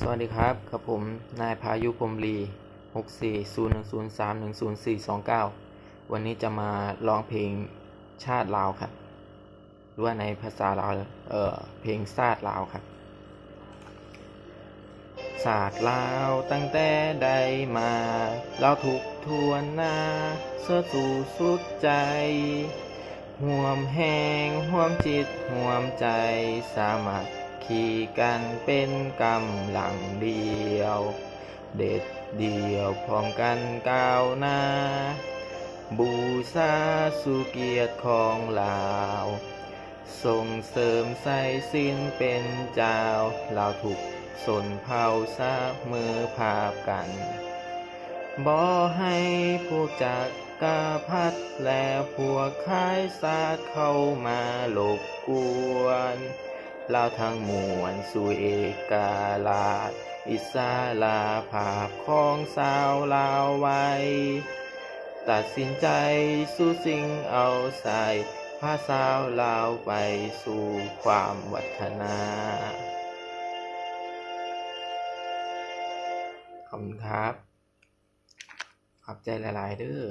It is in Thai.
สวัสดีครับกับผมนายพายุพรหมลี64010310410429วันนี้จะมาร้องเพลงชาติลาวครับหรือว่าในภาษาลาวเพลงชาติลาวครับชาติลาวตั้งแต่ใดมาเราทุกทวนหน้าเสื้อสู่สุดใจห่วมแหงห่วมจิตห่วมใจสามัคคีกันเป็นกำลังเดียวเด็ดเดียวพร้อมกันก้าวหน้าบูชาสู่เกียรติของลาวส่งเสริมใส่สิ้นเป็นเจ้าลาวทุกสนเผ่าสามือภาพกันบ่ให้พวกจักกรพรรดิและพวกขายศาสตร์เข้ามาหลบกวนลาวทั้งมวลสู่เอกราชอิสลาภาพของชาวลาวไว้ตัดสินใจสู้สิ่งเอาใส่พาชาวลาวไปสู่ความวัฒนาขอบคุณครับขอบใจหลายๆเด้อ